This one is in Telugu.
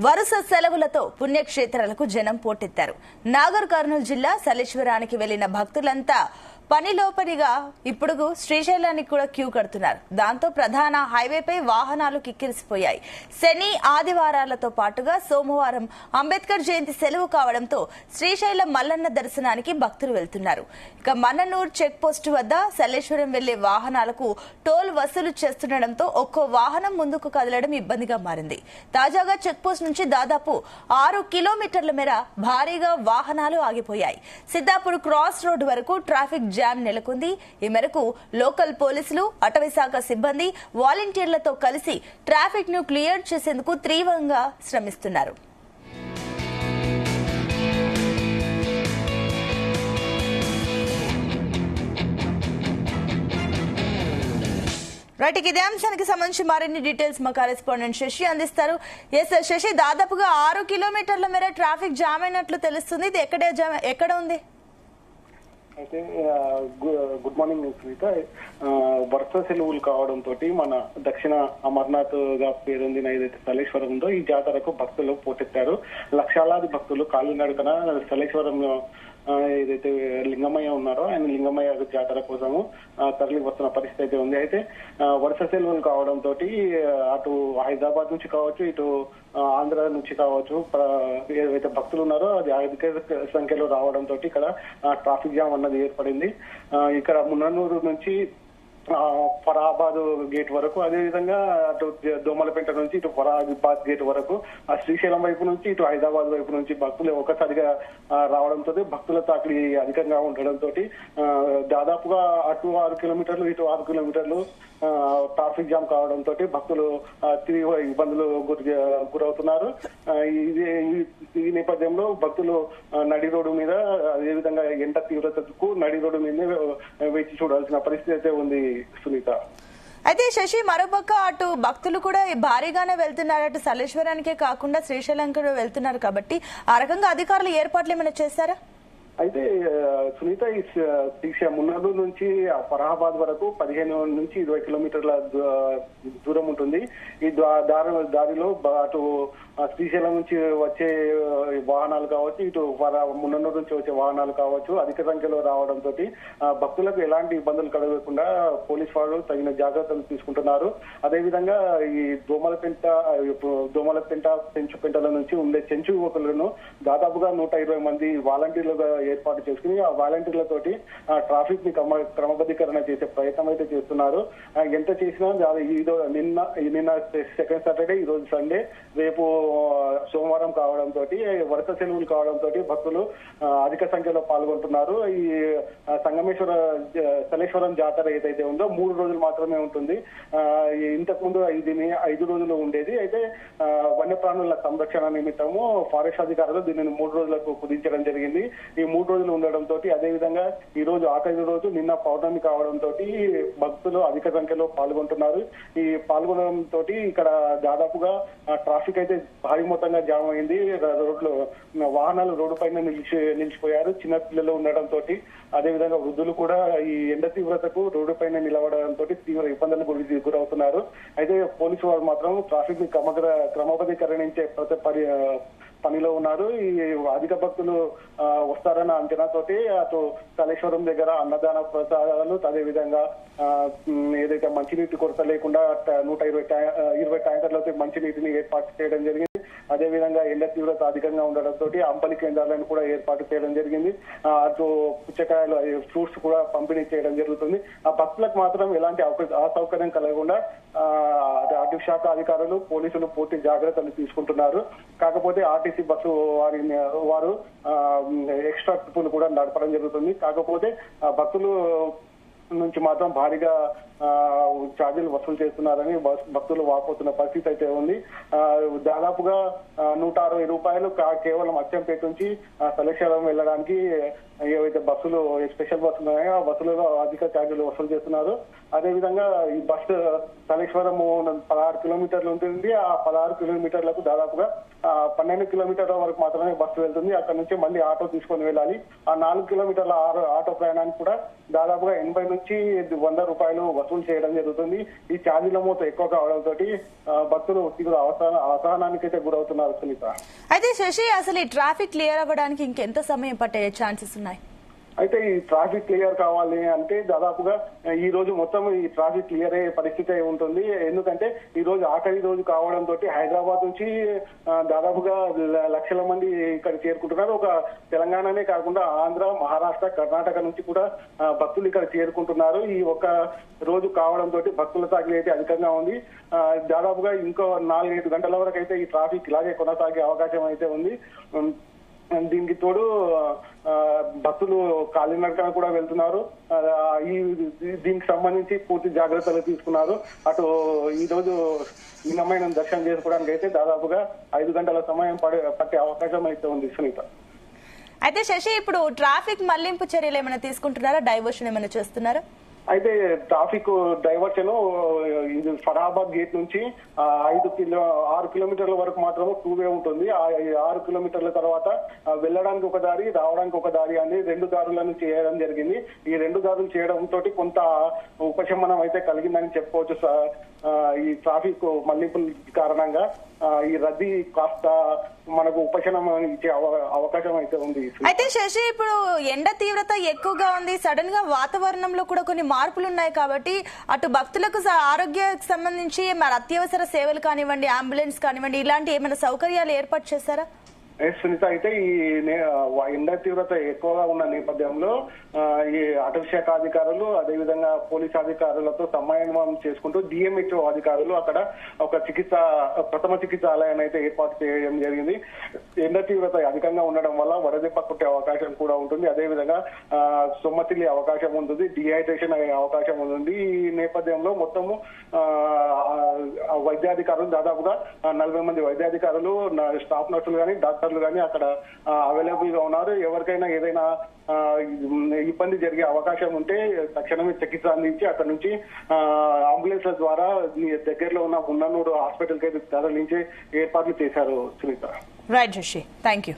వరుస సెలవులతో పుణ్యక్షేత్రాలకు జనం పోటెత్తారు. నాగర్ కర్నూలు జిల్లా సలేశ్వరానికి వెళ్లిన భక్తులంతా పనిలోపరిగా ఇప్పుడు శ్రీశైలానికి కూడా క్యూ కడుతున్నారు. దాంతో ప్రధాన హైవేపై వాహనాలు కిక్కిరిసిపోయాయి. శని ఆదివారాలతో పాటుగా సోమవారం అంబేద్కర్ జయంతి సెలవు కావడంతో శ్రీశైలం మల్లన్న దర్శనానికి భక్తులు వెళ్తున్నారు. ఇక మన్ననూర్ చెక్ పోస్టు వద్ద సలేశ్వరం వెళ్లే వాహనాలకు టోల్ వసూలు చేస్తుండటంతో ఒక్కో వాహనం ముందుకు కదలడం ఇబ్బందిగా మారింది. తాజాగా చెక్ పోస్ట్ నుంచి దాదాపు 6 కిలోమీటర్ల మేర భారీగా వాహనాలు ఆగిపోయాయి. సిద్దాపూర్ క్రాస్ రోడ్డు వరకు ట్రాఫిక్ జామ్ నెలకొంది. ఈ మేరకు లోకల్ పోలీసులు, అటవీ శాఖ సిబ్బంది, వాలంటీర్లతో కలిసి ట్రాఫిక్ ను క్లియర్ చేసేందుకు తీవ్రంగా శ్రమిస్తున్నారు. రైట్, ఇదే అంశానికి సంబంధించి మరిన్ని డీటెయిల్స్ మా కరెస్పాండెంట్ శశి అందిస్తారు. ఎస్ శశి, దాదాపుగా 6 కిలోమీటర్ల మేర ట్రాఫిక్ జామ్ అయినట్లు తెలుస్తుంది. ఇది ఎక్కడ ఉంది? అయితే గుడ్ మార్నింగ్ సునీత. వరుస సెలవులు కావడంతో మన దక్షిణ అమర్నాథ్ గా పేరొందిన ఏదైతే సలేశ్వరం ఉందో ఈ జాతరకు భక్తులు పోటెత్తారు. లక్షలాది భక్తులు కాలినడకన సలేశ్వరం ఏదైతే లింగమయ్య ఉన్నారో ఆయన లింగమయ్య జాతర కోసము తరలి వస్తున్న పరిస్థితి అయితే ఉంది. అయితే వరుస సెలవులు కావడంతో అటు హైదరాబాద్ నుంచి కావచ్చు, ఇటు ఆంధ్ర నుంచి కావచ్చు, ఏదైతే భక్తులు ఉన్నారో అది అధిక సంఖ్యలో రావడంతో ఇక్కడ ట్రాఫిక్ జామ్ అన్నది ఏర్పడింది. ఇక్కడ మున్ననూరు నుంచి ఫరాబాద్ గేట్ వరకు, అదేవిధంగా అటు దోమలపేట నుంచి ఇటు ఫరాబాద్ గేట్ వరకు, ఆ శ్రీశైలం వైపు నుంచి ఇటు హైదరాబాద్ వైపు నుంచి భక్తులు ఒకసారిగా రావడంతో భక్తుల తాకిడి అధికంగా ఉండడంతో దాదాపుగా అటు 6 కిలోమీటర్లు ఇటు 6 కిలోమీటర్లు ట్రాఫిక్ జామ్ కావడంతో భక్తులు తీవ్ర ఇబ్బందులు గురవుతున్నారు. ఈ నేపథ్యంలో భక్తులు నడి రోడ్డు మీద, అదేవిధంగా ఎండ తీవ్రతకు నడి రోడ్డు మీద వేచి చూడాల్సిన పరిస్థితి అయితే ఉంది సునీత. అయితే శశి, మరోపక్క అటు భక్తులు కూడా భారీగానే వెళ్తున్నారు. అటు సలేశ్వరానికే కాకుండా శ్రీశైలం కూడా వెళ్తున్నారు కాబట్టి ఆ రకంగా అధికారులు ఏర్పాట్లు ఏమైనా చేశారా? అయితే సునీత, ఈ మున్ననూరు నుంచి ఫరాబాద్ వరకు 15 నుంచి 20 కిలోమీటర్ల దూరం ఉంటుంది. ఈ దారిలో అటు శ్రీశైలం నుంచి వచ్చే వాహనాలు కావచ్చు, ఇటు మున్ననూరు నుంచి వచ్చే వాహనాలు కావచ్చు అధిక సంఖ్యలో రావడంతో భక్తులకు ఎలాంటి ఇబ్బందులు కలగకుండా పోలీసు వాళ్ళు తగిన జాగ్రత్తలు తీసుకుంటున్నారు. అదేవిధంగా ఈ దోమలపెంట చెంచుపెంటల నుంచి ఉండే చెంచు యువకులను దాదాపుగా 120 మంది వాలంటీర్లుగా ఏర్పాటు చేసుకుని ఆ వాలంటీర్లతోటి ట్రాఫిక్ ని క్రమబద్ధీకరణ చేసే ప్రయత్నం అయితే చేస్తున్నారు. ఎంత చేసినా నిన్న సెకండ్ సాటర్డే, ఈ రోజు సండే, రేపు సోమవారం కావడంతో వరుస సెలవులు కావడంతో భక్తులు అధిక సంఖ్యలో పాల్గొంటున్నారు. ఈ సలేశ్వరం జాతర ఏదైతే ఉందో 3 రోజులు మాత్రమే ఉంటుంది. ఇంతకుముందు దీన్ని 5 రోజులు ఉండేది. అయితే వన్యప్రాణుల సంరక్షణ నిమిత్తము ఫారెస్ట్ అధికారులు దీనిని 3 రోజులకు కుదించడం జరిగింది. ఈ 3 రోజులు ఉండడంతో, అదేవిధంగా ఈ రోజు ఆఖరి రోజు నిన్న పౌర్ణమి కావడంతో భక్తులు అధిక సంఖ్యలో పాల్గొంటున్నారు. ఈ పాల్గొనడంతో ఇక్కడ దాదాపుగా ట్రాఫిక్ అయితే భారీ మొత్తంగా జామ్ అయింది. వాహనాలు రోడ్డు పైన నిలిచిపోయారు. చిన్న పిల్లలు ఉండడంతో, అదేవిధంగా వృద్ధులు కూడా ఈ ఎండ తీవ్రతకు రోడ్డు పైన నిలబడడంతో తీవ్ర ఇబ్బందులకు గురవుతున్నారు. అయితే పోలీసు వారు మాత్రం ట్రాఫిక్ ని క్రమబద్ధీకరించే పనిలో ఉన్నారు. ఈ అధిక భక్తులు వస్తారన్న అంచనాతోటి అటు సలేశ్వరం దగ్గర అన్నదాన ప్రసాదాలు, అదేవిధంగా ఏదైతే మంచినీటి కొరత లేకుండా 120 ట్యాంకర్లతో మంచినీటిని ఏర్పాటు చేయడం జరిగింది. అదేవిధంగా ఎండ తీవ్రత అధికంగా ఉండడంతో అంబలి కేంద్రాలను కూడా ఏర్పాటు చేయడం జరిగింది. అటు పుచ్చకాయలు, ఫ్రూట్స్ కూడా పంపిణీ చేయడం జరుగుతుంది. ఆ భక్తులకు మాత్రం ఎలాంటి అసౌకర్యం కలగకుండా అటవీ శాఖ అధికారులు, పోలీసులు పూర్తి జాగ్రత్తలు తీసుకుంటున్నారు. కాకపోతే ఆర్టీసీ బస్సు వారు ఎక్స్ట్రా ట్రిప్పులు కూడా నడపడం జరుగుతుంది. కాకపోతే భక్తులు నుంచి మాత్రం భారీగా ఛార్జీలు వసూలు చేస్తున్నారని భక్తులు వాపోతున్న పరిస్థితి అయితే ఉంది. దాదాపుగా 160 రూపాయలు కేవలం అచ్చంపేట నుంచి సలేశ్వరం వెళ్ళడానికి ఏవైతే బస్సులు స్పెషల్ బస్సులు ఉన్నాయో ఆ బస్సులలో అధిక ఛార్జీలు వసూలు చేస్తున్నారు. అదేవిధంగా ఈ బస్సు సలేశ్వరం 16 కిలోమీటర్లు ఉంటుంది. ఆ 16 కిలోమీటర్లకు దాదాపుగా 12 కిలోమీటర్ల వరకు మాత్రమే బస్సు వెళ్తుంది. అక్కడ నుంచి మళ్ళీ ఆటో తీసుకొని వెళ్ళాలి. ఆ 4 కిలోమీటర్ల ఆటో ప్రయాణానికి కూడా దాదాపుగా 80 నుంచి 100 రూపాయలు వసూలు చేయడం జరుగుతుంది. ఈ ఛార్జీల మూత ఎక్కువ కావడంతో భక్తులు తీవ్ర అసహనానికి అయితే గురవుతున్నారు సునీత. అయితే శశి, అసలు ఈ ట్రాఫిక్ క్లియర్ అవ్వడానికి ఇంకెంత సమయం పట్టే ఛాన్సెస్ ఉన్నాయి? అయితే ఈ ట్రాఫిక్ క్లియర్ కావాలి అంటే దాదాపుగా ఈ రోజు మొత్తం ఈ ట్రాఫిక్ క్లియర్ అయ్యే పరిస్థితి ఉంటుంది. ఎందుకంటే ఈ రోజు ఆఖరి రోజు కావడంతో హైదరాబాద్ నుంచి దాదాపుగా లక్షల మంది ఇక్కడ చేరుకుంటున్నారు. ఒక తెలంగాణనే కాకుండా ఆంధ్ర, మహారాష్ట్ర, కర్ణాటక నుంచి కూడా భక్తులు ఇక్కడ చేరుకుంటున్నారు. ఈ ఒక్క రోజు కావడంతో భక్తుల తాకిడి అయితే అధికంగా ఉంది. దాదాపుగా ఇంకో 4-5 గంటల వరకు అయితే ఈ ట్రాఫిక్ ఇలాగే కొనసాగే అవకాశం అయితే ఉంది. దీనికి తోడు భక్తులు కాలినడకన కూడా వెళ్తున్నారు. దీనికి సంబంధించి పూర్తి జాగ్రత్తలు తీసుకున్నారు. అటు ఈ రోజు నిన్నమైన దర్శనం చేసుకోవడానికి అయితే దాదాపుగా 5 గంటల సమయం పట్టే అవకాశం అయితే ఉంది సునీత. అయితే శశి, ఇప్పుడు ట్రాఫిక్ మళ్లింపు చర్యలు ఏమైనా తీసుకుంటున్నారా? డైవర్షన్ ఏమైనా చేస్తున్నారా? అయితే ట్రాఫిక్ డైవర్షన్ ఇది ఫరాబాద్ గేట్ నుంచి 6 కిలోమీటర్ల వరకు మాత్రం 2 వే ఉంటుంది. ఆ 6 కిలోమీటర్ల తర్వాత వెళ్ళడానికి ఒక దారి, రావడానికి ఒక దారి అని 2 దారులను చేయడం జరిగింది. ఈ 2 దారులు చేయడంతో కొంత ఉపశమనం అయితే కలిగిందని చెప్పుకోవచ్చు. ఈ ట్రాఫిక్ మళ్లింపుల కారణంగా ఈ రద్దీ కాస్త మనకు ఉపశమనం ఇచ్చే అవకాశం అయితే ఉంది. అయితే శశి, ఇప్పుడు ఎండ తీవ్రత ఎక్కువగా ఉంది. సడన్ గా వాతావరణంలో కూడా కొన్ని మార్పులు ఉన్నాయి కాబట్టి అటు భక్తులకు ఆరోగ్యానికి సంబంధించి మరి అత్యవసర సేవలు కానివ్వండి, అంబులెన్స్ కానివ్వండి, ఇలాంటి ఏమైనా సౌకర్యాలు ఏర్పాటు చేశారా? సునీత, అయితే ఈ ఎండ తీవ్రత ఎక్కువగా ఉన్న నేపథ్యంలో ఈ అటవీ శాఖ అధికారులు అదేవిధంగా పోలీస్ అధికారులతో సమన్వయం చేసుకుంటూ డిఎంహెచ్ఓ అధికారులు అక్కడ ఒక ప్రథమ చికిత్సాలయాన్ని అయితే ఏర్పాటు చేయడం జరిగింది. ఎండ తీవ్రత అధికంగా ఉండడం వల్ల వడదెబ్బ కొట్టే అవకాశం కూడా ఉంటుంది. అదేవిధంగా సొమ్మసిల్లే అవకాశం ఉంటుంది, డిహైడ్రేషన్ అయ్యే అవకాశం ఉంటుంది. ఈ నేపథ్యంలో మొత్తము వైద్యాధికారులు దాదాపుగా 40 మంది వైద్యాధికారులు, స్టాఫ్ నర్సులు కానీ డాక్టర్లు కానీ అక్కడ అవైలబుల్ గా ఉన్నారు. ఎవరికైనా ఏదైనా ఇబ్బంది జరిగే అవకాశం ఉంటే తక్షణమే చికిత్స అందించి అక్కడ నుంచి అంబులెన్స్ల ద్వారా దగ్గరలో ఉన్న ఉన్ననూరు హాస్పిటల్ కి తరలించే ఏర్పాట్లు చేశారు Sunitha. Right Shashi, thank you.